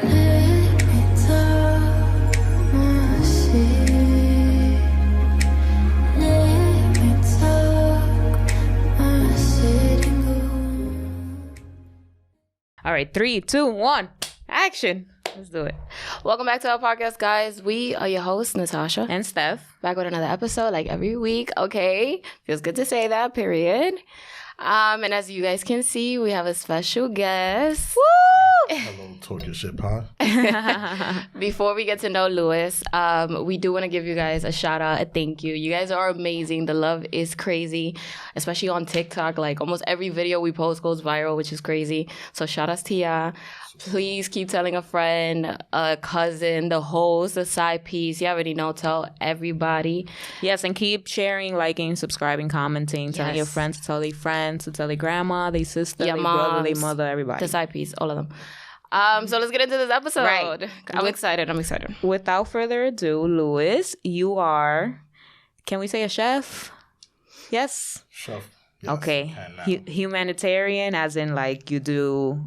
All right, 3, 2, 1, action. Let's do it. Welcome back to our podcast, guys. We are your hosts, Natasha and Steph. Back with another episode, like every week. Okay, feels good to say that. Period. And as you guys can see, we have a special guest. Woo! Hello, Talk Your Shit Pod. Before we get to know Lewis, we do want to give you guys a shout out, a thank you. You guys are amazing. The love is crazy, especially on TikTok. Like almost every video we post goes viral, which is crazy. So shout outs to ya. Please keep telling a friend, a cousin, the host, the side piece. You already know. Tell everybody. Yes, and keep sharing, liking, subscribing, commenting, telling your friends to tell their friends, to tell their grandma, their sister, their brother, their mother, everybody. The side piece, all of them. So let's get into this episode. Right. I'm excited. Without further ado, Lewis, you are, can we say a chef? Yes? Chef. Yes. Okay. Humanitarian, as in like you do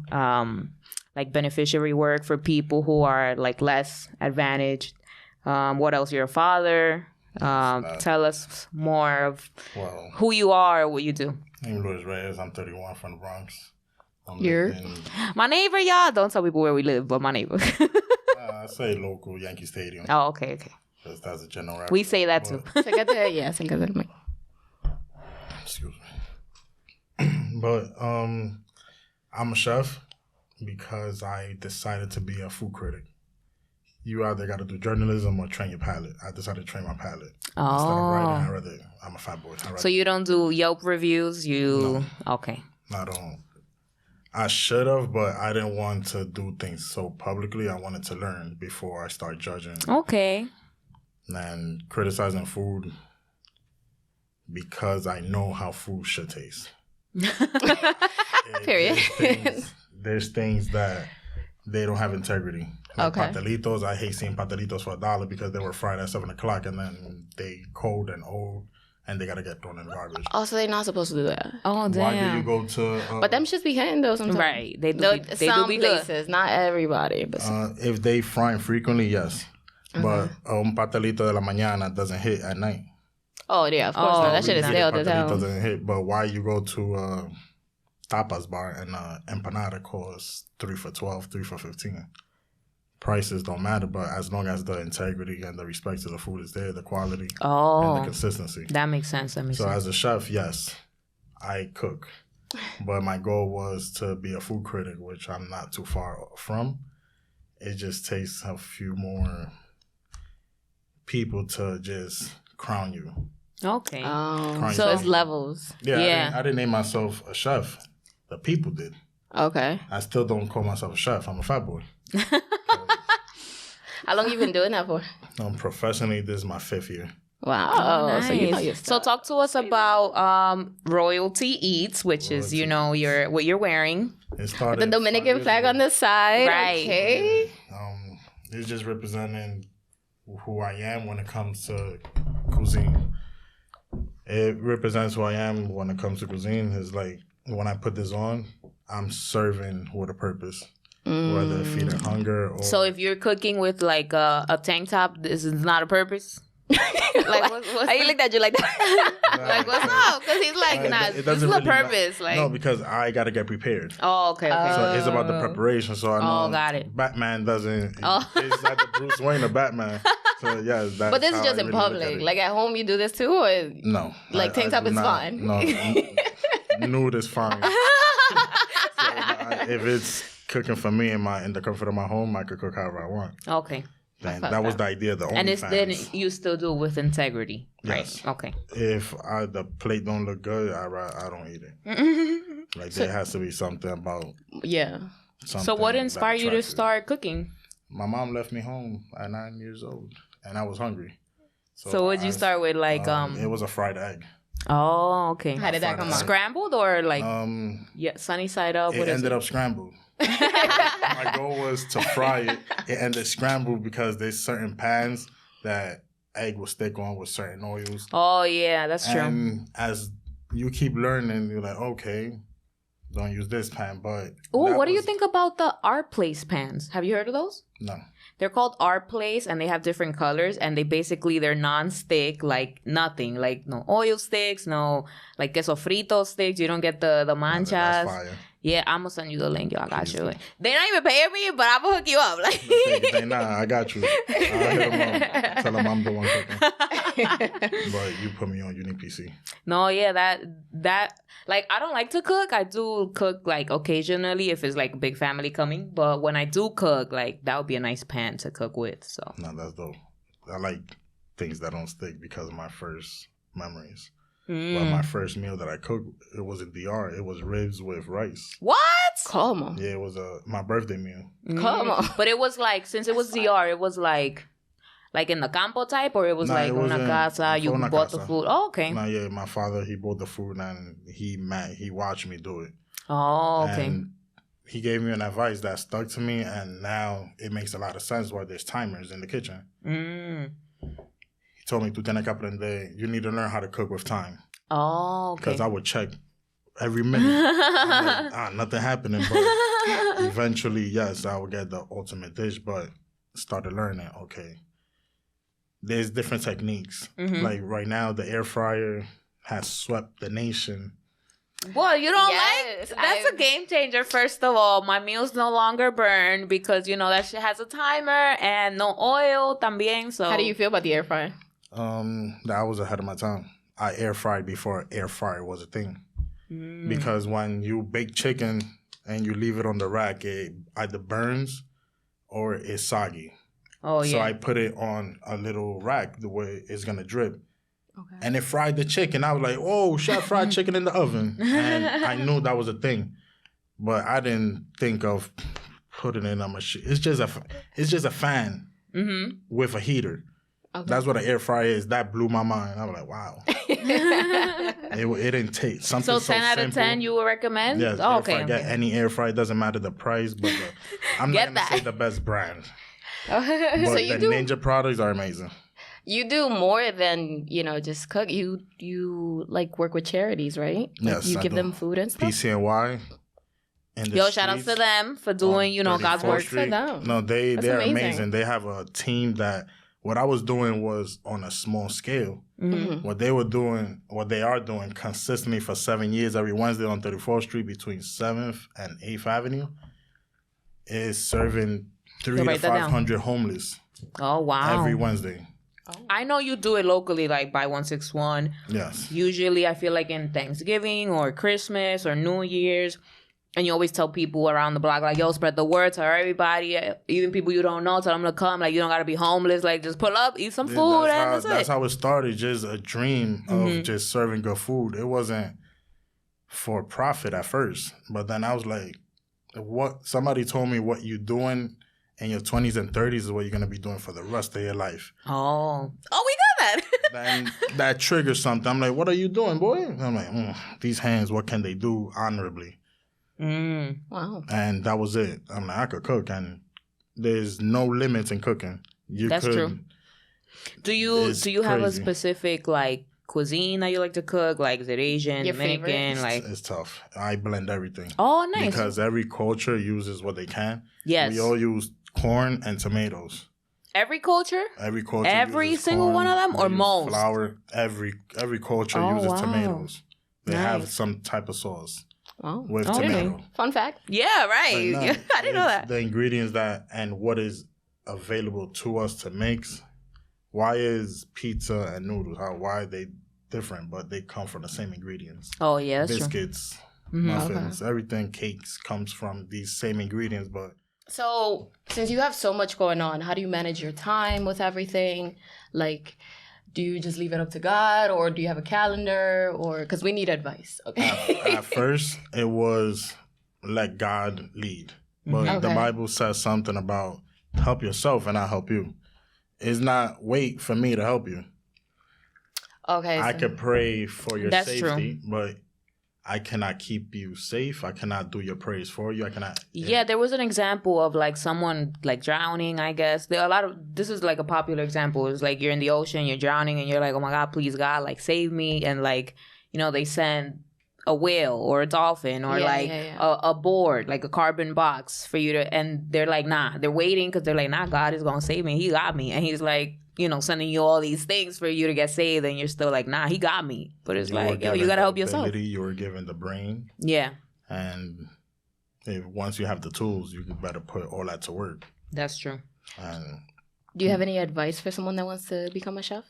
like beneficiary work for people who are like less advantaged. What else? You're a father. Tell us more of who you are, what you do. I'm Luis Reyes. I'm 31 from the Bronx. My neighbor, y'all. Don't tell people where we live, but my neighbor. I say local Yankee Stadium. Oh, okay. Because that's a general reference. We say that too. Excuse me. But I'm a chef because I decided to be a food critic. You either got to do journalism or train your palate. I decided to train my palate. Oh. Instead of writing, I'm a fat boy. So you don't do Yelp reviews? No. Okay. I don't. I should have, but I didn't want to do things so publicly. I wanted to learn before I start judging. Okay. And criticizing food because I know how food should taste. Period. There's things that they don't have integrity. Like pastelitos, I hate seeing pastelitos for $1 because they were fried at 7 o'clock and then they cold and old. And they gotta get thrown in the garbage. Oh, so they're not supposed to do that. Oh, damn. Why do you go to... but them shits be hitting though sometimes. Right. They do be places, good. not everybody. But if they fry frequently, yes. But un pastelito de la mañana doesn't hit at night. Oh, yeah, of course not. That shit is stale as hell. Doesn't hit. But why you go to tapas bar and empanada costs 3 for $12, 3 for $15. Prices don't matter, but as long as the integrity and the respect to the food is there, the quality and the consistency. That makes sense. So as a chef, yes, I cook. But my goal was to be a food critic, which I'm not too far from. It just takes a few more people to just crown you. Okay. So it's levels. Yeah. I didn't name myself a chef. The people did. Okay. I still don't call myself a chef. I'm a fat boy. How long you been doing that for? Professionally, this is my 5th year. Wow. Nice. So you know your stuff. So talk to us about Royalty Eats, which is, what you're wearing. It started the Dominican flag on the side. Right. Okay. It's just representing who I am when it comes to cuisine. It represents who I am when it comes to cuisine. It's like when I put this on, I'm serving with a purpose. Whether feeding hunger or... So if you're cooking with like a tank top, this is not a purpose? Like what's he looked at you like that? Like what's up? Because he's like, this is a purpose. Like no, because I got to get prepared. Oh, okay. So it's about the preparation. So I know got it. Batman doesn't... It's like the Bruce Wayne of Batman. So yeah, that's but this is just in public. Like at home, you do this too, or no? Like tank top is fine. No, nude is fine. If it's cooking for me in the comfort of my home, I could cook however I want. Okay. Then that was the idea. And then you still do it with integrity, yes. Right? Okay. If the plate don't look good, I don't eat it. Like there has to be something about. Yeah. So what inspired you to start cooking? My mom left me home at 9 years old, and I was hungry. So what did you start with? Like it was a fried egg. Oh, okay. How did that come out? Scrambled or like sunny side up? It ended up scrambled. My goal was to fry it. It ended scrambled because there's certain pans that egg will stick on with certain oils. Oh yeah, that's true. And as you keep learning, you're like, okay, don't use this pan. But oh, what do you think about the Our Place pans? Have you heard of those? No. They're called Our Place, and they have different colors, and they're non-stick, like nothing, like no oil sticks, no like queso frito sticks. You don't get the manchas. That's fire. Yeah, I'm gonna send you the link, yo. I got you. They're not even paying me, but I'm gonna hook you up. Like, I got you. I'll hit them up. Tell them I'm the one cooking. But you put me on UniPC. No, yeah, that like I don't like to cook. I do cook like occasionally if it's like a big family coming. But when I do cook, like that would be a nice pan to cook with. So no, that's dope. I like things that don't stick because of my first memories. But my first meal that I cooked, it was in DR. It was ribs with rice. what? Come on. Yeah, it was my birthday meal. Come on. But it was like, since it was DR, it was like in the campo type, or it was like una casa, you bought the food. Oh, okay. No, yeah, my father, he bought the food and he watched me do it. Oh, okay. And he gave me an advice that stuck to me, and now it makes a lot of sense why there's timers in the kitchen. He told me, tú tienes que aprender, you need to learn how to cook with time. Oh, okay. Because I would check every minute. I'm like, nothing happening. But eventually, yes, I would get the ultimate dish, but started learning, okay, there's different techniques. Like right now, the air fryer has swept the nation. Well, you don't like? That's a game changer, first of all. My meals no longer burn because, that shit has a timer and no oil también. So how do you feel about the air fryer? That was ahead of my time. I air fried before air fryer was a thing. Because when you bake chicken and you leave it on the rack, it either burns or it's soggy. Oh, yeah. So I put it on a little rack the way it's going to drip. Okay. And it fried the chicken. I was like, oh, chef fried chicken in the oven. And I knew that was a thing. But I didn't think of putting it in a machine. It's just a fan with a heater. Okay. That's what an air fryer is. That blew my mind. I was like, wow. it didn't take something so 10 out of 10 you would recommend? Yes. Oh, okay. Get any air fryer. Doesn't matter the price. But I'm not going to say the best brand. But so the Ninja products are amazing. You do more than, just cook. You like work with charities, right? Yes, you give them food and stuff? PCNY. Yo, shout outs to them for doing, God's work. No, they're amazing. They have a team that, what I was doing was on a small scale. What they are doing consistently for 7 years, every Wednesday on 34th Street between 7th and 8th Avenue, is serving 300 to 500 homeless. Oh, wow. Every Wednesday. Oh. I know you do it locally, like by 161. Yes. Usually, I feel like in Thanksgiving or Christmas or New Year's, and you always tell people around the block, like, yo, spread the word, tell everybody, even people you don't know, tell them to come. Like, you don't got to be homeless. Like, just pull up, eat some food, that's how it started, just a dream of just serving good food. It wasn't for profit at first. But then I was like, somebody told me what you're doing in your 20s and 30s is what you're going to be doing for the rest of your life. Oh, we got that. Then that triggers something. I'm like, what are you doing, boy? And I'm like, these hands, what can they do honorably? Wow. And that was it. I'm like, I could cook, and there's no limits in cooking. That's true. Do you have a specific, like, cuisine that you like to cook? Like, is it Asian, Dominican? Like, it's tough. I blend everything. Oh, nice. Because every culture uses what they can. Yes. We all use corn and tomatoes. Every culture? Every single corn, one of them, or most? Flour. Every culture uses tomatoes. They have some type of sauce. Oh, with tomato. Fun fact. Yeah, right. Like, I didn't know that. The ingredients and what is available to us to mix. Why is pizza and noodles? Why are they different? But they come from the same ingredients. Oh, yeah, that's biscuits, muffins, everything, cakes comes from these same ingredients. But so, since you have so much going on, how do you manage your time with everything? Like, do you just leave it up to God, or do you have a calendar? Or because we need advice. Okay. At first, it was let God lead, but the Bible says something about help yourself and I'll help you. It's not wait for me to help you. Okay. I could pray for your safety, true. But I cannot keep you safe. I cannot do your prayers for you. I cannot. Yeah, there was an example of like someone like drowning, I guess. There are this is like a popular example. It's like you're in the ocean, you're drowning, and you're like, oh my God, please God, like save me. And like, they send a whale or a dolphin or a board, like a carbon box for you to, and they're like, nah, they're waiting because they're like, nah, God is going to save me. He got me. And he's like, you know, sending you all these things for you to get saved, and you're still like, nah, he got me. But it's like, yo, you got to help yourself. You were given the brain. Yeah. And once you have the tools, you better put all that to work. That's true. And do you have any advice for someone that wants to become a chef?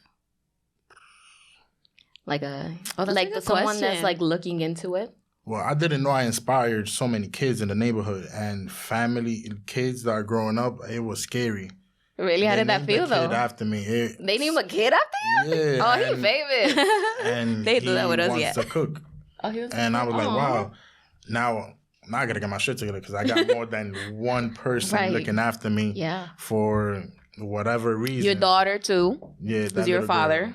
Like someone that's like looking into it? Well, I didn't know I inspired so many kids in the neighborhood and kids that are growing up. It was scary. Really? How did that feel, though? Kid after me. They named a kid after you? Yeah. Oh, he's famous. And they do that with us, wants to cook. Oh, he was. And I was like, wow. Now I gotta get my shit together because I got more than one person looking after me. Yeah. For whatever reason. Your daughter too. Yeah. Who's your father? Girl.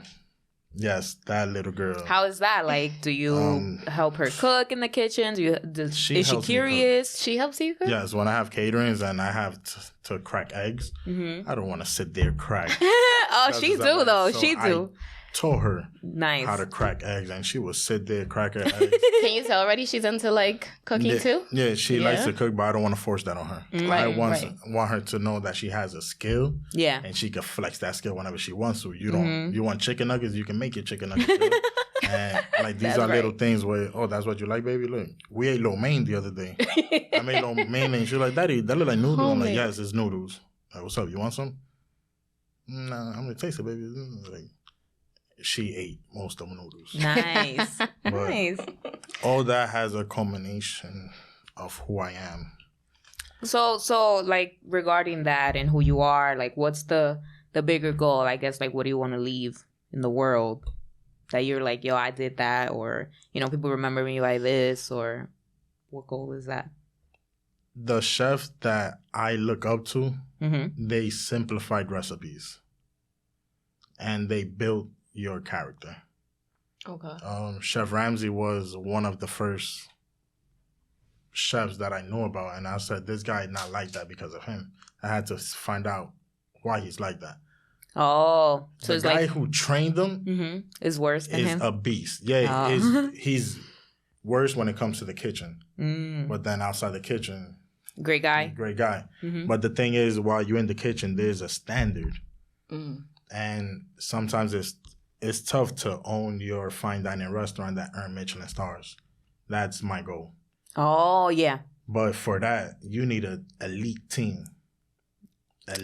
Yes, that little girl. How is that? Like, do you help her cook in the kitchen? Is she curious? She helps you cook? Yes, when I have caterings and I have to crack eggs, I don't want to sit there crack. She do though. She do. I taught her how to crack eggs, and she would sit there crack her eggs. Can you tell already she's into like cooking too? Yeah, she likes to cook, but I don't want to force that on her. I want her to know that she has a skill. Yeah, and she can flex that skill whenever she wants to. You don't. You want chicken nuggets? You can make your chicken nuggets. And like these are little things where, that's what you like, baby. Look, we ate lo mein the other day. I made lo mein, and she was like, Daddy, that look like noodles. I'm like, yes, it's noodles. Like, what's up? You want some? Nah, I'm gonna taste it, baby. Like, she ate most of the noodles. Nice. Nice. All that has a culmination of who I am. So like regarding that and who you are, like what's the bigger goal? I guess like what do you want to leave in the world? That you're like, yo, I did that, or you know, people remember me by this, or what goal is that? The chefs that I look up to, they simplified recipes. And they built your character. Okay. Chef Ramsay was one of the first chefs that I knew about, and I said, this guy not like that because of him. I had to find out why he's like that. Oh, so the guy who trained him is worse than him. Is a beast. Yeah, he's worse when it comes to the kitchen. But then outside the kitchen, great guy. But the thing is, while you're in the kitchen, there's a standard, and sometimes it's tough to own your fine dining restaurant that earn Michelin stars. That's my goal. Oh, yeah. But for that, you need an elite team.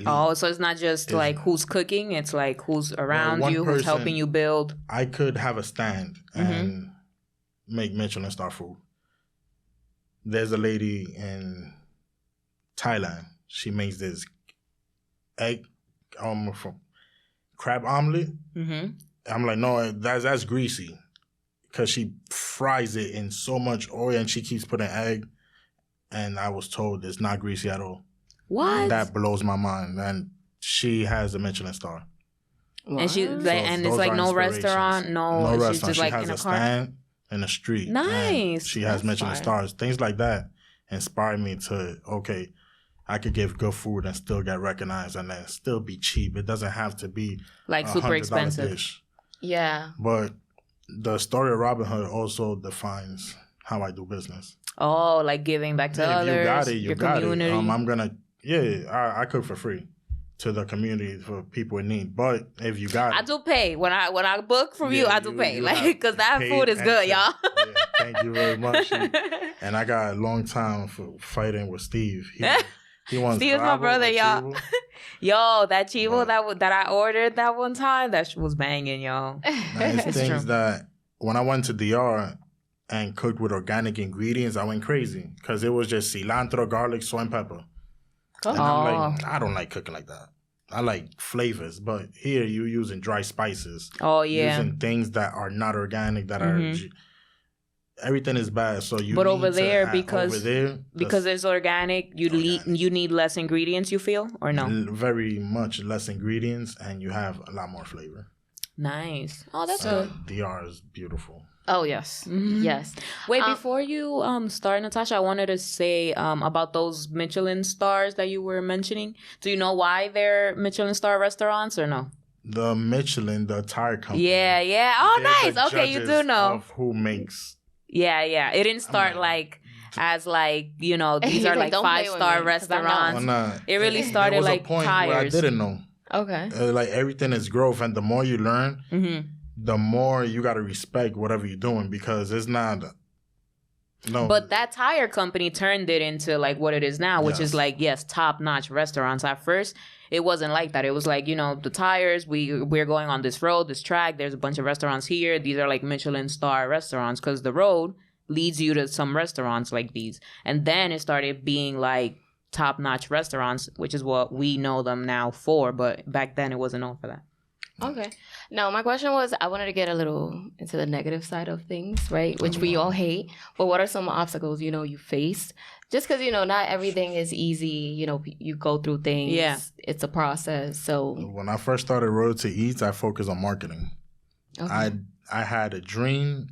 Oh, so it's not just like who's cooking. It's like who's around you, who's helping you build. I could have a stand and make Michelin star food. There's a lady in Thailand. She makes this egg crab omelet. I'm like, no, that's greasy, because she fries it in so much oil and she keeps putting egg. And I was told it's not greasy at all. What? That blows my mind. And she has a Michelin star. Wow. And she and it's like no restaurant, no restaurant. She's just she like has in a stand in the street. Nice. She has Michelin stars. Things like that inspired me to, okay, I could give good food and still get recognized and then still be cheap. It doesn't have to be like super expensive dish. Yeah. But the story of Robin Hood also defines how I do business. Oh, like giving back to others, you got community. I'm gonna, I cook for free to the community for people in need. But if you got I do pay. When I book from you, I do pay. Like, because that food is good, y'all. Thank you very much. And I got a long time for fighting with Steve. He wants Steve's my brother, y'all. Yo, that chivo that I ordered that one time, that was banging, y'all. It's things that when I went to DR and cooked with organic ingredients, I went crazy because it was just cilantro, garlic, salt, and pepper. And I'm like, I don't like cooking like that. I like flavors, but here you're using dry spices. Oh yeah, using things that are not organic, that are everything is bad. So you. But over there, because it's organic, you need less ingredients. You feel or no? Very much less ingredients, and you have a lot more flavor. Nice. Oh, that's good. DR is beautiful. Oh, yes. Yes. Wait, before you start, Natasha, I wanted to say about those Michelin stars that you were mentioning. Do you know why they're Michelin star restaurants or no? The Michelin, the tire company. Yeah. Oh, nice. Okay, you do know. Of who makes Yeah. It didn't start as these are like don't play with 5-star me, 'cause I know. restaurants. Nah, It really started there was like a point tires. where I didn't know. Okay. Like everything is growth, and the more you learn, the more you gotta respect whatever you're doing because it's not. No. But that tire company turned it into like what it is now, which is like, top-notch restaurants. At first, it wasn't like that. It was like, the tires, we're going on this road, this track. There's a bunch of restaurants here. These are like Michelin star restaurants because the road leads you to some restaurants like these. And then it started being like top-notch restaurants, which is what we know them now for. But back then, it wasn't known for that. Okay. Now, my question was, I wanted to get a little into the negative side of things, right? Which we all hate. But what are some obstacles, you faced? Just because, not everything is easy. You go through things. Yeah. It's a process. So when I first started Road to Eats, I focused on marketing. Okay. I had a dream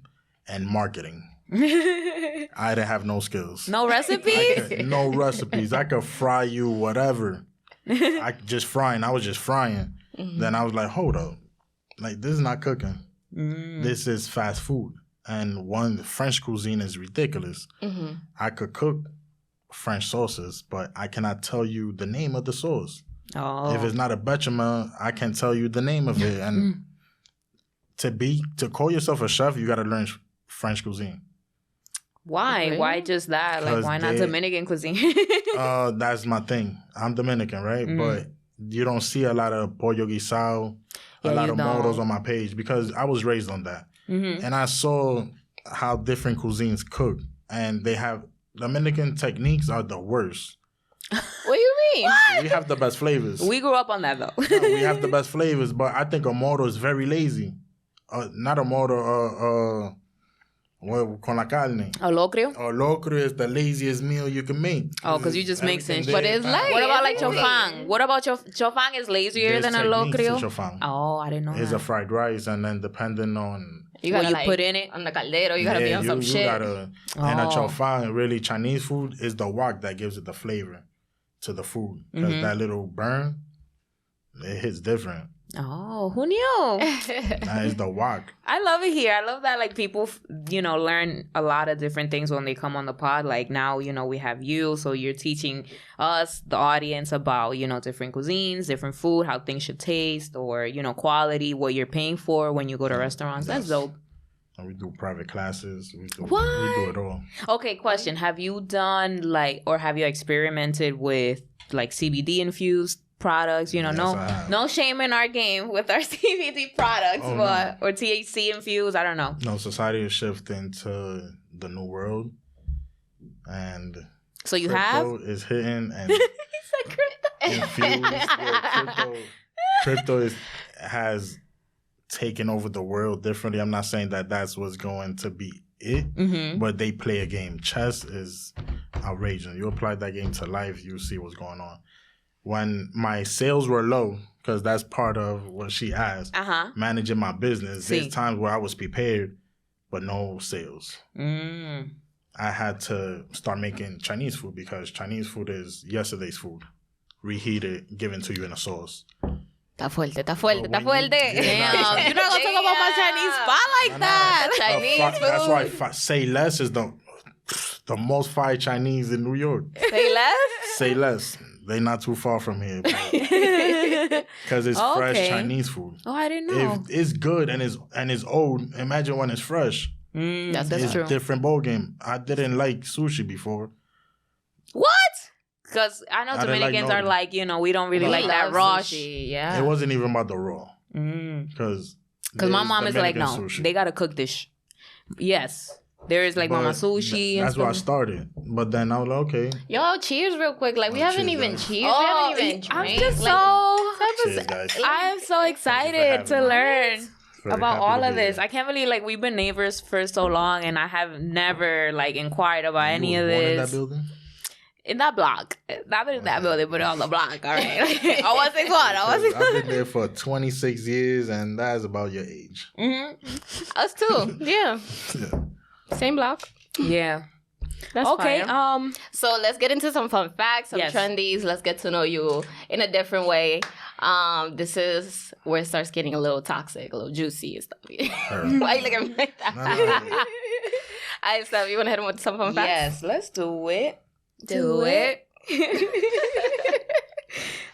and marketing. I didn't have no skills. No recipes? No recipes. I could fry you whatever. I was just frying. Mm-hmm. Then I was like, hold up. Like, this is not cooking. This is fast food. And French cuisine is ridiculous. Mm-hmm. I could cook French sauces, but I cannot tell you the name of the sauce. Oh. If it's not a bechamel, I can tell you the name of it. And to call yourself a chef, you got to learn French cuisine. Why? Okay. Why just that? Like, why not Dominican cuisine? That's my thing. I'm Dominican, right? But you don't see a lot of pollo guisado, a lot of moros on my page because I was raised on that. Mm-hmm. And I saw how different cuisines cook. And they have Dominican techniques are the worst. What do you mean? What? We have the best flavors. We grew up on that, though. No, we have the best flavors, but I think a moro is very lazy. Not a moro, con la carne. A locrio? A locrio is the laziest meal you can make. Oh, because you just make sense. But it's like... What about like chofang? What about chofang is lazier than a locrio? Chofang. Oh, I didn't know It's a fried rice, and then depending on... What you put in it? On the caldero, you gotta be on some shit. And a chofang, really, Chinese food is the wok that gives it the flavor to the food. Because that little burn, it hits different. Oh, who knew? That is the wok. I love it here. I love that like people, learn a lot of different things when they come on the pod. Like now, we have you. So you're teaching us, the audience, about, different cuisines, different food, how things should taste or, quality, what you're paying for when you go to restaurants. Yes. That's dope. And we do private classes. We do it all. Okay, question. Have you done or have you experimented with like CBD infused products? No shame in our game with our CBD products, or THC infused. I don't know. No, society is shifting to the new world, and so you crypto is hitting and infused. Crypto has taken over the world differently. I'm not saying that that's what's going to be it, but they play a game. Chess is outrageous. You apply that game to life, you see what's going on. When my sales were low, because that's part of what she asked, managing my business, there's times where I was prepared, but no sales. I had to start making Chinese food because Chinese food is yesterday's food, reheated, given to you in a sauce. Está fuerte. Damn, you're not going to talk about my Chinese spot like that. Chinese food. That's why Say Less is the most fire Chinese in New York. Say Less? Say Less. They're not too far from here. Because it's fresh Chinese food. Oh, I didn't know. If it's good and it's old, imagine when it's fresh. That's it's true. It's a different ballgame. I didn't like sushi before. What? Because I know Dominicans are like, we don't really like that raw shit. Yeah. It wasn't even about the raw. Because my mom is like, no, sushi. They got to cook this. Yes. There is like mama sushi. That's where I started. But then I was like, okay. Yo, cheers real quick. Like, we haven't even cheers. Oh, we haven't even drank. I'm just cheers, guys. I am so excited to learn about all of this. I can't believe we've been neighbors for so long and I have never inquired about any of this. In that building? In that block. Not in that building, but on the block, all right? I wasn't going. I've been there for 26 years and that's about your age. Us too. Yeah. Same block. Yeah. That's okay. Fire. So let's get into some fun facts, some trendies. Let's get to know you in a different way. This is where it starts getting a little toxic, a little juicy and stuff. Why you looking at me like that? right, Steph, you want to hit him with some fun facts? Yes, let's do it. Do it.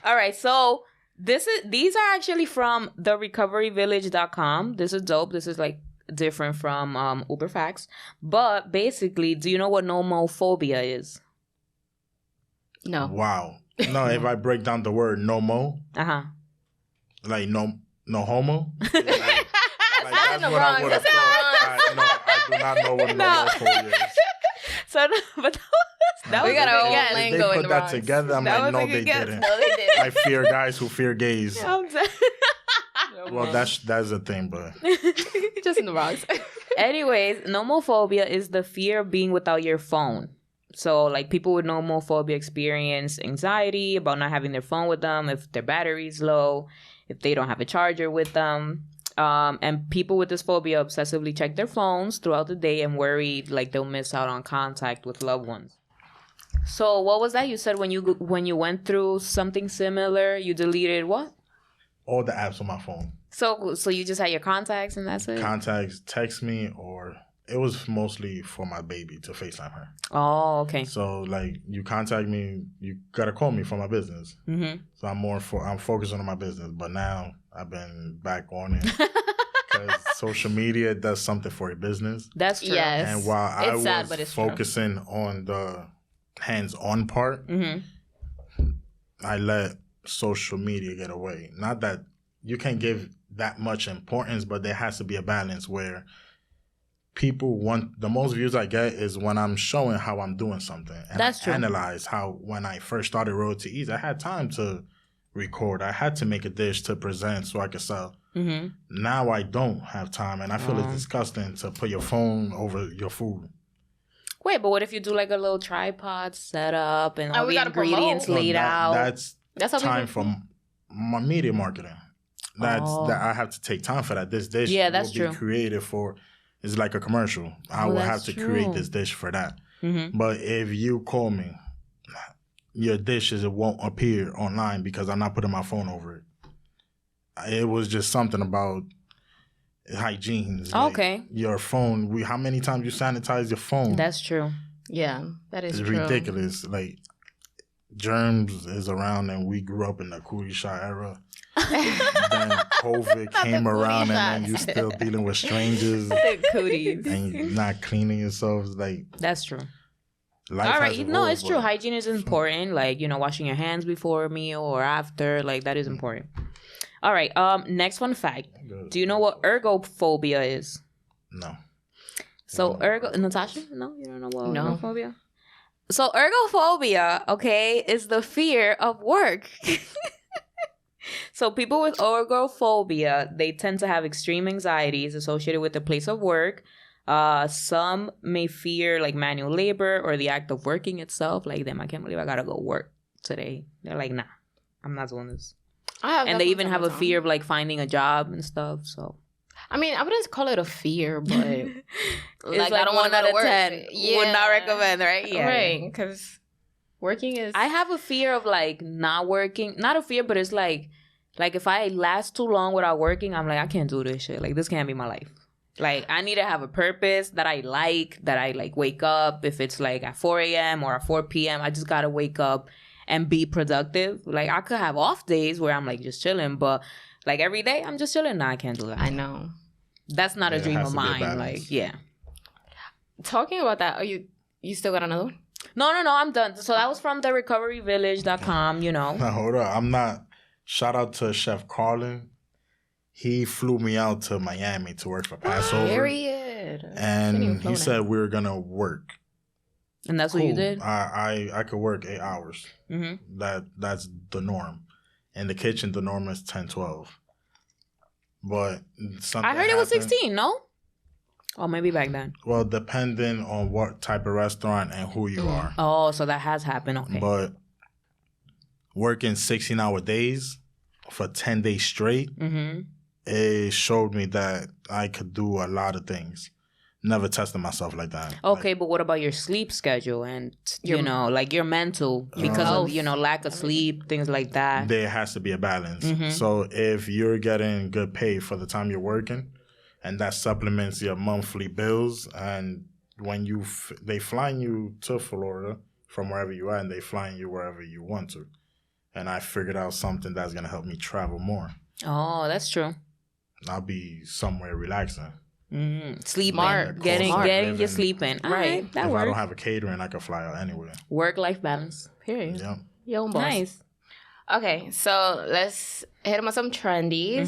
All right, so these are actually from therecoveryvillage.com. This is dope. This is like different from Uber Facts. But basically, do you know what nomophobia is? No. Wow. No, if I break down the word nomo, like no homo, like that's what I would have thought. I do not know what nomophobia is. So, but that was we got our own If lingo they in put the that Bronx. together, I'm That like, was no, a good they guess. didn't. No, they didn't. I fear guys who fear gays. I'm Well, that's a thing, but Just in the Bronx. Anyways, nomophobia is the fear of being without your phone. So, like, people with nomophobia experience anxiety about not having their phone with them, if their battery's low, if they don't have a charger with them. And people with this phobia obsessively check their phones throughout the day and worry like they'll miss out on contact with loved ones. So, what was that you said when you went through something similar? You deleted what? all the apps on my phone. So you just had your contacts and that's it? Contacts, text me, or it was mostly for my baby to FaceTime her. Oh, okay. So like you contact me, you gotta call me for my business. Mm-hmm. So I'm focusing on my business. But now I've been back on it because social media does something for your business. That's true. Yes. And while I It's sad, was but it's focusing on the hands-on part, I let social media get away. Not that you can't give that much importance, but there has to be a balance where people want the most views I get is when I'm showing how I'm doing something. And That's I true. analyze how when I first started Road to Ease, I had time to record. I had to make a dish to present so I could sell. Mm-hmm. Now I don't have time, and I feel it's disgusting to put your phone over your food. Wait, but what if you do like a little tripod setup and all we the gotta ingredients promote. laid out? That's how time people- for my media marketing. That I have to take time for that. This dish that's will be true. created for. It's like a commercial. I will have that's to true. create this dish for that. Mm-hmm. But if you call me, your dishes it won't appear online because I'm not putting my phone over it. It was just something about hygiene. Like Okay. your phone. How many times you sanitize your phone? That's true. Yeah, that is It's true. ridiculous. Like germs is around, and we grew up in the cootie shot era. Then COVID came around, and then you still dealing with strangers, Cooties. and you're not cleaning yourselves. Like That's true. life All has right. No, evolved, it's true. but Hygiene is important. Like, washing your hands before a meal or after. Like, that is important. All right. Next fun fact. Do you know what ergophobia is? No. So Natasha? No, you don't know what No. ergophobia? So ergophobia, okay, is the fear of work. So people with ergophobia, they tend to have extreme anxieties associated with the place of work. Some may fear like manual labor or the act of working itself. Like them, I can't believe I gotta go work today. They're like, nah, I'm not doing this. And they even have a fear of like finding a job and stuff. So I mean, I wouldn't call it a fear, but it's like I don't want to go to work. 10. Would not recommend, right? Yeah. Right, because working is. I have a fear of like not working. Not a fear, but it's like if I last too long without working, I'm like, I can't do this shit. Like this can't be my life. Like I need to have a purpose that I like wake up. If it's like at 4 a.m. or at 4 p.m., I just gotta wake up and be productive. Like I could have off days where I'm like just chilling, but like every day I'm just chilling. Nah, I can't do that. I know. That's not a It dream has of to be a mine. balance. Like, yeah. Talking about that, are you still got another one? No, I'm done. So that was from therecoveryvillage.com, Now, hold up. I'm not. Shout out to Chef Carlin. He flew me out to Miami to work for Passover. Period. And he said we were going to work. And that's what you Cool. did? I could work 8 hours. Mm-hmm. That's the norm. In the kitchen, the norm is 10, 12. But something I heard it was happened. 16, no? Oh, maybe back then. Well, depending on what type of restaurant and who you are. Oh, so that has happened. Okay. But working 16-hour days for 10 days straight, Mm-hmm. it showed me that I could do a lot of things. Never tested myself like that. Okay, but what about your sleep schedule and, like your mental because of, lack of sleep, things like that? There has to be a balance. Mm-hmm. So if you're getting good pay for the time you're working, and that supplements your monthly bills and when they flying you to Florida from wherever you are, and they flying you wherever you want to. And I figured out something that's gonna help me travel more. Oh, that's true. I'll be somewhere relaxing. Sleeping, getting your sleeping. Right, that if works. I don't have a catering, I can fly out anywhere. Work-life balance. Period. Yeah. Yo, boss. Nice. Okay, so let's hit him with some trendies.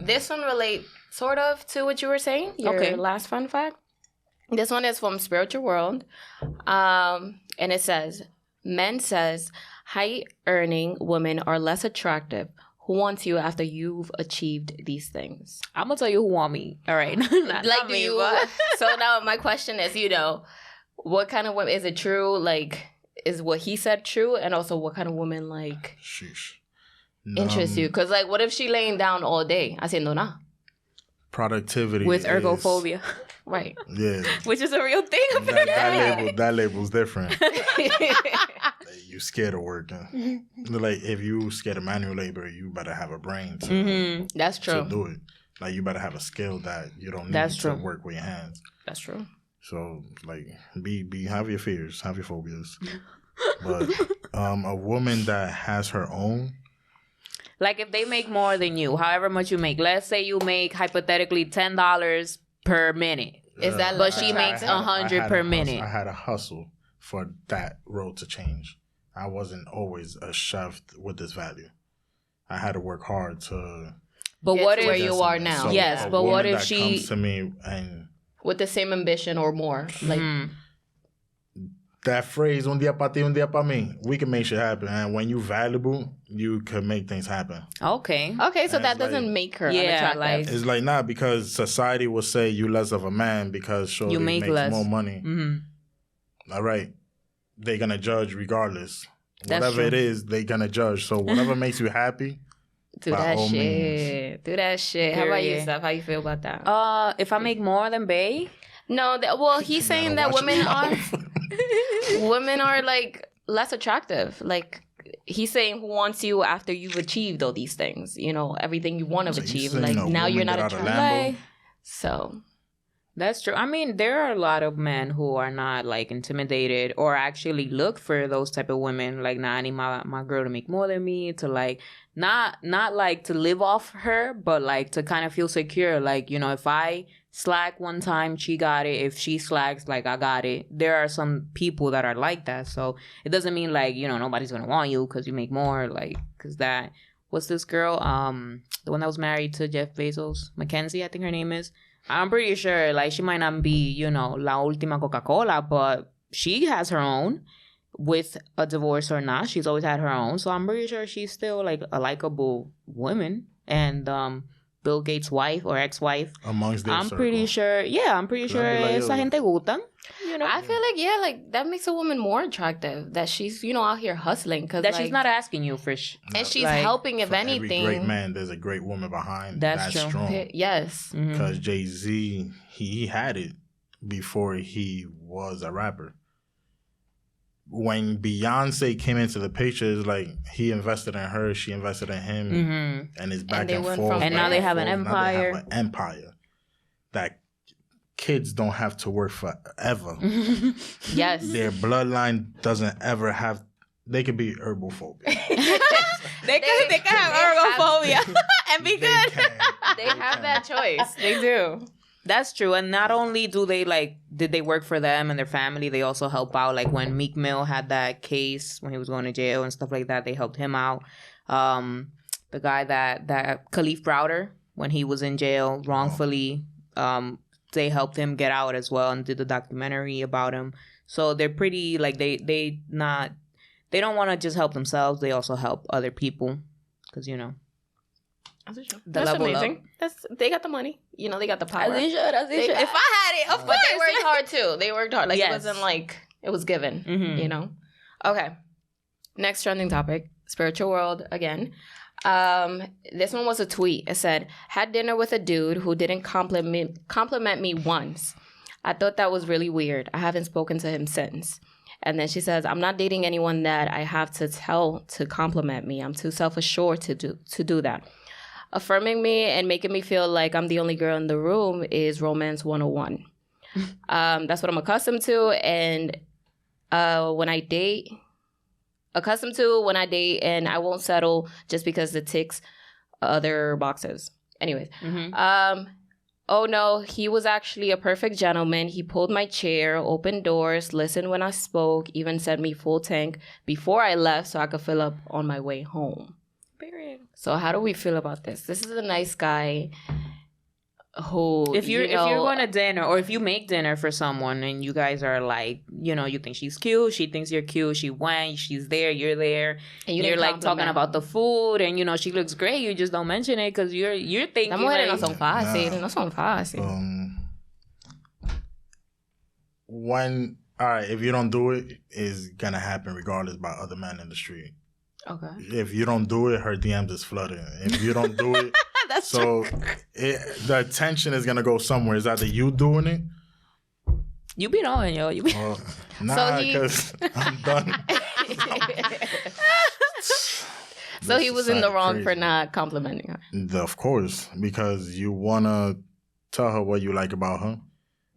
This one relates sort of to what you were saying. Your last fun fact. This one is from Spiritual World, and it says, "Men says high-earning women are less attractive. Who wants you after you've achieved these things?" I'm gonna tell you who want me. All right. not me, but... So now my question is, what kind of woman, is it true? Like, is what he said true? And also, what kind of woman, like, Sheesh. interests you? Because, like, what if she laying down all day? Haciendo nada. Productivity with ergophobia. Right. Yeah. Which is a real thing. That label's different. You scared of working. Like, if you scared of manual labor, you better have a brain That's true. to do it. Like, you better have a skill that you don't need to work with your hands. That's true. So, like, have your fears, have your phobias. But a woman that has her own. Like, if they make more than you, however much you make. Let's say you make, hypothetically, $10 per minute. Is that but she makes 100 per minute. I had a hustle for that road to change. I wasn't always a chef with this value. I had to work hard to. But what if where you are now? So yes, but what if she comes to me and with the same ambition or more, like that phrase "un día pa ti, un día pa mí," we can make shit happen. And when you're valuable, you can make things happen. Okay, so that doesn't make her unattractive. Like, it's like not because society will say you less of a man because you makes less. More money. All right, they're gonna judge regardless. Whatever it is, they're gonna judge. So whatever makes you happy, do that shit. Do that shit. How about you, Steph? How you feel about that? If I make more than Bay. No, he's saying that women are like less attractive. Like, he's saying, who wants you after you've achieved all these things? Everything you want to achieve. Like, now you're not attractive. So that's true. I mean, there are a lot of men who are not like intimidated or actually look for those type of women. Like, nah, I need my girl to make more than me, to like not like to live off her, but like to kind of feel secure. Like, if I slack one time, she got it. If she slacks, like, I got it. There are some people that are like that. So it doesn't mean like, nobody's gonna want you because you make more. Like, because that, what's this girl? The one that was married to Jeff Bezos, Mackenzie, I think her name is. I'm pretty sure, like, she might not be, la última Coca-Cola, but she has her own. With a divorce or not, she's always had her own. So I'm pretty sure she's still like a likable woman. And Bill Gates' wife or ex-wife. Amongst their circle. I'm pretty sure esa gente gustan. I feel like, like, that makes a woman more attractive. That she's, out here hustling. That, like, she's not asking you for and she's like, helping, if anything. Every great man, there's a great woman behind. That's true. Strong. Yes. Because Jay-Z, he had it before he was a rapper. When Beyonce came into the picture, it's like he invested in her, she invested in him, and it's back and forth. And now they have an empire. Now they have an empire that kids don't have to work forever. Yes. Their bloodline doesn't ever have. They could be ergophobia. they can have ergophobia and be good. They have that choice. They do. That's true. And not only did they work for them and their family, they also help out. Like when Meek Mill had that case when he was going to jail and stuff like that, they helped him out. The guy that Khalif Browder, when he was in jail wrongfully, they helped him get out as well and did a documentary about him. So they're pretty, like, they don't want to just help themselves. They also help other people because, That's amazing. They got the money. They got the power. As they should. If I had it, of course. But they worked hard too. They worked hard. Like, yes. It wasn't like it was given, Okay. Next trending topic. Spiritual world again. This one was a tweet. It said, had dinner with a dude who didn't compliment me once. I thought that was really weird. I haven't spoken to him since. And then she says, I'm not dating anyone that I have to tell to compliment me. I'm too self-assured to do that. Affirming me and making me feel like I'm the only girl in the room is romance 101. That's what I'm accustomed to. And when I date, and I won't settle just because it ticks other boxes. Anyways. Oh no, he was actually a perfect gentleman. He pulled my chair, opened doors, listened when I spoke, even sent me full tank before I left so I could fill up on my way home. Period. So how do we feel about this? This is a nice guy who, if you're going to dinner, or if you make dinner for someone and you guys are like, you know, you think she's cute, she thinks you're cute, she went, she's there, you're there, and you're like talking about the food, and you know she looks great, you just don't mention it because you're thinking like, no son fácil. When, all right, if you don't do it, it's gonna happen regardless by other men in the street. Okay. If you don't do it, her DMs is flooding. If you don't do it, that's so the attention is gonna go somewhere. Is either you doing it? You be knowing, yo. You be. Nah, because I'm done. So he was in the wrong for not complimenting her. Of course, because you wanna tell her what you like about her.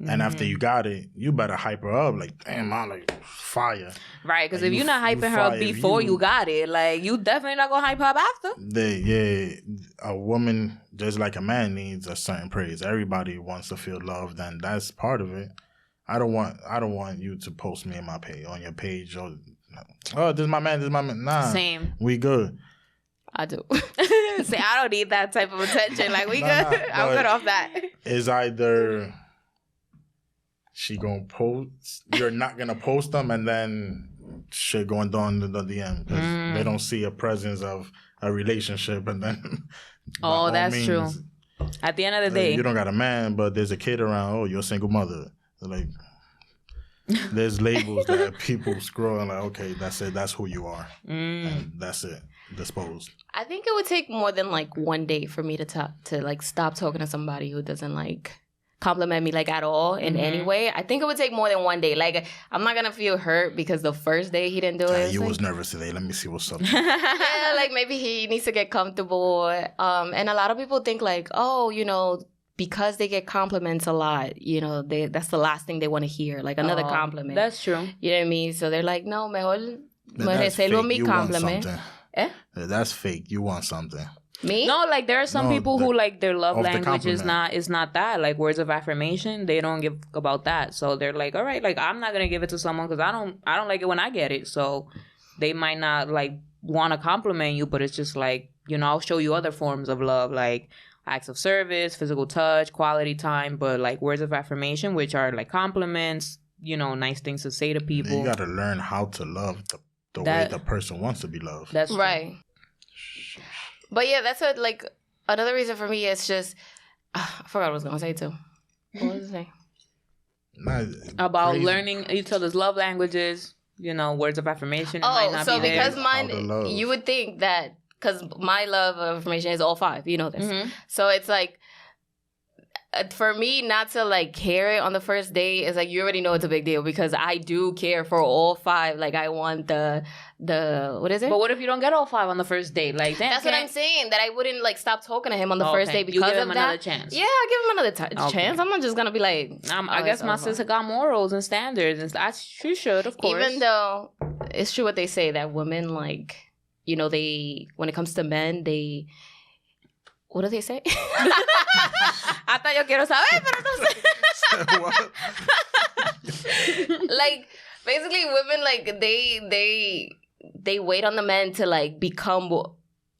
And after you got it, you better hype her up. Like, damn, I'm like, fire. Right, because if you're not hyping her up before you got it, like, you definitely not going to hype her up after. A woman, just like a man, needs a certain praise. Everybody wants to feel loved, and that's part of it. I don't want you to post me in my page, on your page, or, oh, this is my man. Nah. Same. We good. I do. See, I don't need that type of attention. Like, we good. I'm good off that. It's either... she gonna post, you're not gonna post them, and then shit going down the DM because they don't see a presence of a relationship, and then that's true. At the end of the day, you don't got a man, but there's a kid around. Oh, you're a single mother. Like, there's labels that people scroll and like, okay, that's it. That's who you are, and that's it. Disposed. I think it would take more than like one day for me to like stop talking to somebody who doesn't like compliment me like at all in any way. I think it would take more than one day. Like, I'm not gonna feel hurt because the first day he didn't do it. You like, was nervous today. Let me see what's up. Yeah, like maybe he needs to get comfortable. And a lot of people think like, oh, you know, because they get compliments a lot, you know, that's the last thing they want to hear, like another compliment. That's true. You know what I mean? So they're like, no, mejor recelo mi compliment. That's fake. You want something. Me? No, like there are some people who like their love language is not that, like words of affirmation. They don't give about that, so they're like, all right, like I'm not gonna give it to someone because I don't like it when I get it. So they might not like want to compliment you, but it's just like, you know, I'll show you other forms of love, like acts of service, physical touch, quality time, but like words of affirmation, which are like compliments, you know, nice things to say to people. You got to learn how to love the way the person wants to be loved. That's right. But yeah, that's what, like, another reason for me is just, I forgot what I was going to say too. What was I saying? About learning each other's love languages, you know, words of affirmation. Might not so be because there. mine, you would think that, because my love of affirmation is all 5, you know this. So it's like, for me not to like care on the first date is like, you already know it's a big deal because I do care for all 5. Like I want the what is it? But what if you don't get all 5 on the first date? Like that's what I'm saying. That I wouldn't like stop talking to him on the first date because you give of him that. Another chance. Yeah, I'll give him another chance. I'm not just gonna be like. I guess my sister got morals and standards, and she should, of course. Even though it's true what they say that women, like, you know, they, when it comes to men, they. What do they say? Hasta yo quiero saber, pero no sé. Like, basically, women, like, they wait on the men to, like, become,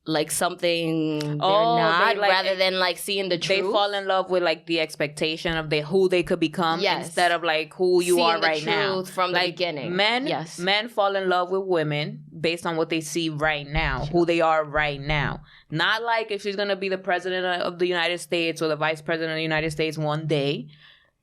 like, something they're not, rather than, like, seeing the truth. They fall in love with, like, the expectation of who they could become instead of, like, who you are right now. From the beginning. Men fall in love with women based on what they see right now, who they are right now. Not like if she's going to be the president of the United States or the vice president of the United States one day.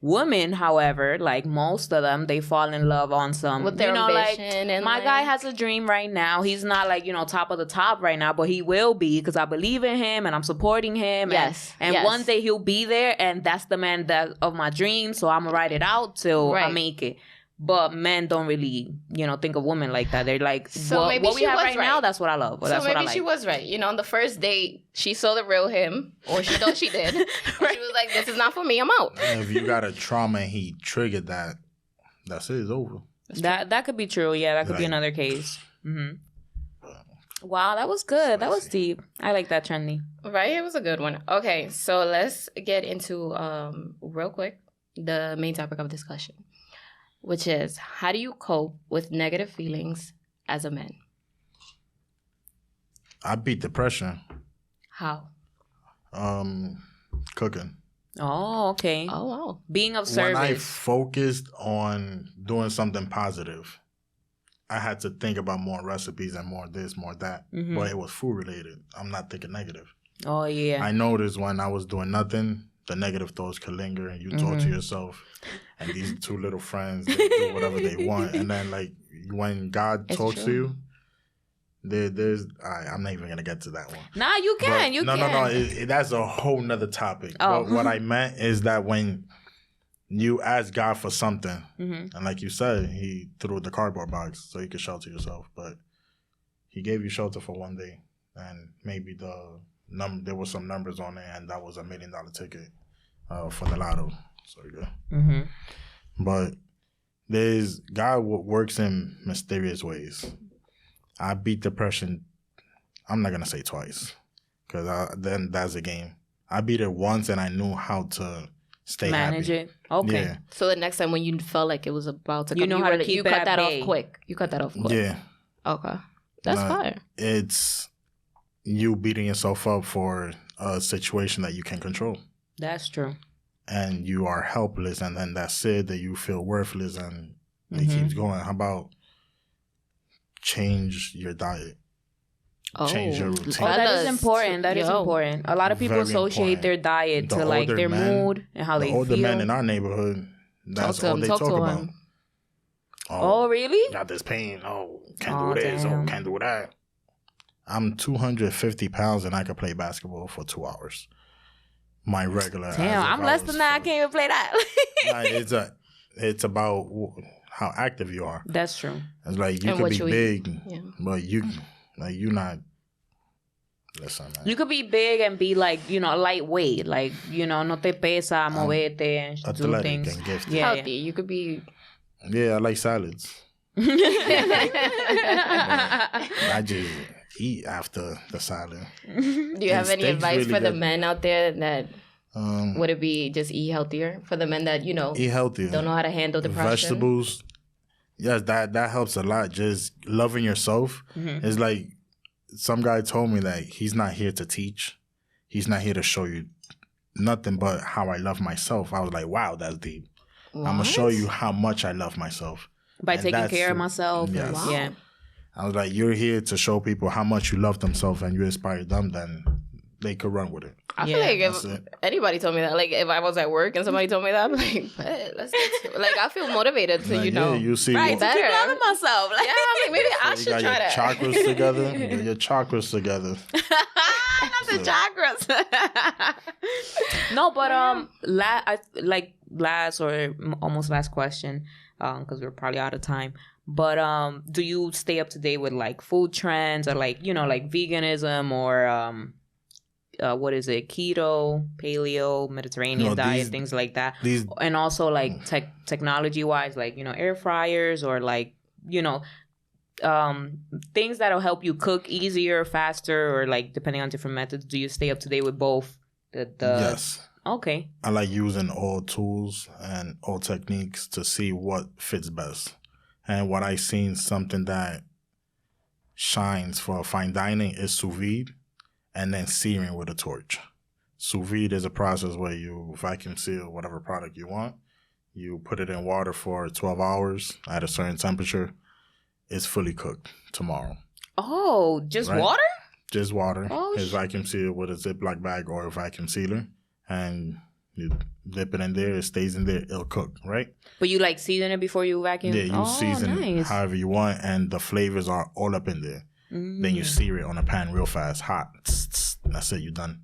Women, however, like most of them, they fall in love on some, with their ambition, like, and my like, guy has a dream right now. He's not like, you know, top of the top right now, but he will be because I believe in him and I'm supporting him. And one day he'll be there, and that's the man of my dreams. So I'm going to ride it out till I make it. But men don't really, think of women like that. They're like, So maybe what we she have was right now, that's what I love. Or So that's what I maybe like. she was right. On the first date, she saw the real him, or she thought she did. And she was like, this is not for me, I'm out. If you got a trauma and he triggered that, that's it, it's over. That could be true. Yeah, that could be another case. Mm-hmm. Wow, that was good. That was deep. I like that, Trendy. Right? It was a good one. Okay, so let's get into, real quick, the main topic of discussion, which is, how do you cope with negative feelings as a man? I beat depression. How? Cooking. Oh, okay. Oh, wow. Being of When I service. focused on doing something positive, I had to think about more recipes and more this, more that. Mm-hmm. But it was food related. I'm not thinking negative. Oh, yeah. I noticed when I was doing nothing, the negative thoughts could linger, and you talk to yourself, and these two little friends, they do whatever they want. And then, like, when God talks to you, I'm not even going to get to that one. Nah, you can. But, no. That's a whole nother topic. Oh. But what I meant is that when you ask God for something, and like you said, he threw the cardboard box so you could shelter yourself, but he gave you shelter for one day, and maybe there was some numbers on it, and that was $1 million ticket for the lotto. So yeah. But God works in mysterious ways. I beat depression. I'm not gonna say twice, because then that's a game. I beat it once, and I knew how to manage happy. it. Okay. Yeah. So the next time when you felt like it was about to come, You know how to keep you it cut at that bay. off quick. You cut that off quick. Yeah. Okay. That's fire. It's you beating yourself up for a situation that you can control. That's true. And you are helpless, and then that's it, that you feel worthless, and it keeps going. How about change your diet? Change your routine. Oh, that is important. That is important. A lot of people Very associate important. their diet The to like older their men- mood and how The they older feel. men in our neighborhood, that's all they Talk talk to about. him. Oh, really? Got this pain. Oh, can't Oh, do this. damn. Oh, can't do that. I'm 250 pounds and I can play basketball for 2 hours. My regular. Damn, I'm less than that. I can't even play that. It's about how active you are. That's true. It's like you And could what be you eat. big, Yeah. but you're not. Listen, man. You could be big and be like, lightweight. Like, no te pesa, movete, and do athletic things. and gifted. Yeah. Healthy. You could be. Yeah, I like salads. I just eat after the salad. Do you have any steak's advice really for the good. men out there that would it be just eat healthier for the men that Eat healthier. don't know how to handle depression? Vegetables. Yes, that helps a lot. Just loving yourself. It's like some guy told me that he's not here to teach. He's not here to show you nothing but how I love myself. I was like, wow, that's deep. I'm going to show you how much I love myself. By And taking that's care of it. myself. Yes. Wow. Yeah. I was like, you're here to show people how much you love themselves and you inspire them, then they could run with it. I feel like That's if it. anybody told me that, like if I was at work and somebody told me that, I'm like, "Bet, let's get to-" like I feel motivated to, Like, yeah, you see Right, what, to keep Better. loving myself. Like, yeah, I'm like maybe I you should got try your that. chakras together. You got your chakras together. not the chakras. No, but last or almost last question, because we're probably out of time. But do you stay up to date with like food trends or like like veganism or what is it, keto, paleo, Mediterranean diet, things like that? And also like technology wise, like air fryers or like things that'll help you cook easier, faster, or like depending on different methods. Do you stay up to date with both? Yes. Okay. I like using all tools and all techniques to see what fits best. And what I seen, something that shines for fine dining is sous vide and then searing with a torch. Sous vide is a process where you vacuum seal whatever product you want. You put it in water for 12 hours at a certain temperature. It's fully cooked tomorrow. Oh, just Right. water? Just water. Oh, It's vacuum sealed with a Ziploc bag or a vacuum sealer. And you dip it in there, it stays in there, it'll cook, right? But you like season it before you vacuum? Yeah, you season nice. however you want, and the flavors are all up in there. Then you sear it on a pan real fast, hot. Tss, tss. That's it, you're done.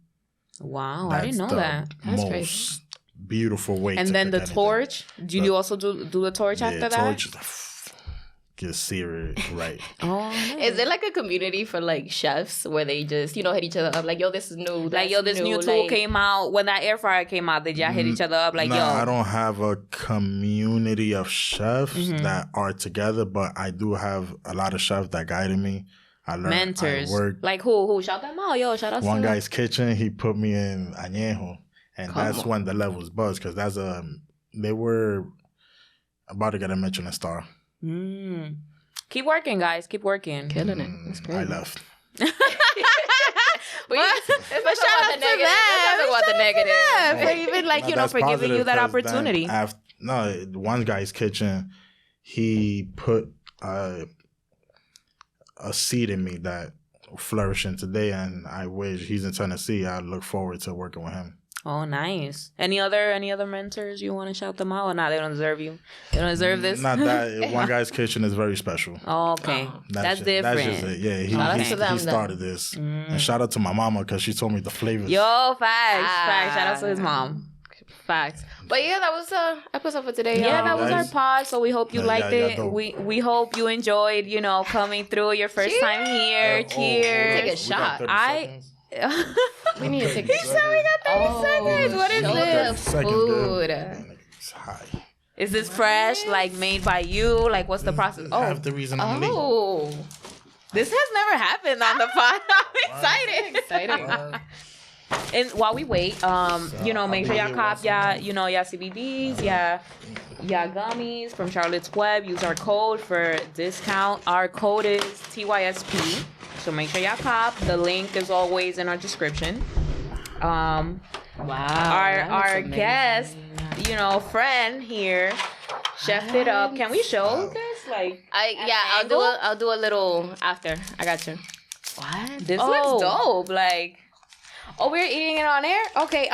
Wow, That's I didn't know the that. That's most crazy. beautiful way. And to then cook the anything. torch. Do you also do the torch after that? Torch, get seared right. Oh, nice. Is it like a community for like chefs where they just, hit each other up? Like, yo, this is new. Like, yo, this new tool came out. When that air fryer came out, did y'all hit each other up? Like, Nah, yo. I don't have a community of chefs that are together, but I do have a lot of chefs that guided me. I learned. Mentors. I worked. Like who? Shout them out. Yo, shout out to One guy's kitchen, he put me in añejo. And that's when the levels buzzed, because they were about to get a Michelin star. Keep working, guys. Keep working. Killing it. That's great. I left. But shout out to them. Let's talk about the negative. For even like, No, for giving you that opportunity. One guy's kitchen, he put a seed in me that flourishing today, and I wish he's in Tennessee. I look forward to working with him. Oh, nice. Any other mentors you want to shout them out? Or not? They don't deserve you. They don't deserve this. Not that. One guy's kitchen is very special. Oh, okay. That's different. That's just it. Yeah, he started this. And shout out to my mama, because she told me the flavors. Yo, facts. Shout out to his mom. Facts. But yeah, that was the episode for today. Yeah, that was our pod. So we hope you liked it. We hope you enjoyed, coming through your first time here. Cheers. Take a shot. We need to take a shot. He said we got 30 seconds. What is this? Food. It's high. Is this fresh? Like made by you? Like what's the process? Oh, Half the reason I'm late. Oh. this has never happened on the pod. I'm excited. Exciting. And while we wait, make sure y'all cop y'all CBDs, y'all gummies from Charlotte's Web. Use our code for discount. Our code is TYSP. So make sure y'all cop. The link is always in our description. Wow. Our guest, friend here, chefed it up. Can we show this? I'll do a little after. I got you. What? This looks dope. Like. Oh, we're eating it on air? Okay,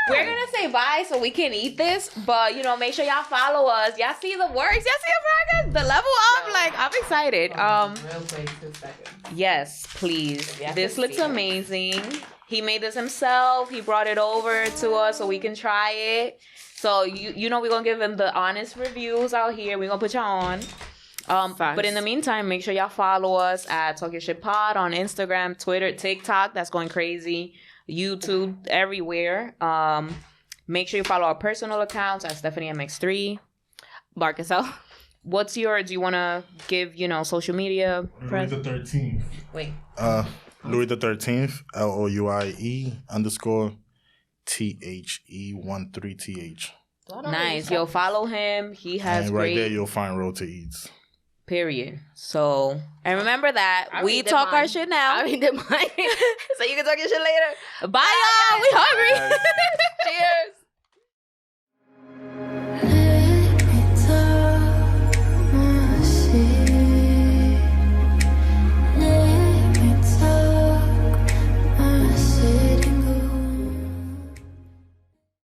we're gonna say bye so we can eat this, but make sure y'all follow us. Y'all see the works, y'all see the progress, the level up. Like, I'm excited. Real quick, 2 seconds. Yes, please. This looks amazing. He made this himself. He brought it over to us so we can try it. So we're gonna give him the honest reviews out here. We're gonna put y'all on. But in the meantime, make sure y'all follow us at Talk Your Shit Pod on Instagram, Twitter, TikTok. That's going crazy. YouTube, everywhere. Make sure you follow our personal accounts at Stephanie MX3. Barcasel. Do you want to give, social media? Louis the 13th. Wait. Louis the 13th, LOUIE_THE13TH. Nice. Yo, follow him. He has and right great... there, you'll find Road to Eats. Period. So, and remember that we talk our shit now. I did mine. So you can talk your shit later. Bye, y'all. We hungry. Cheers.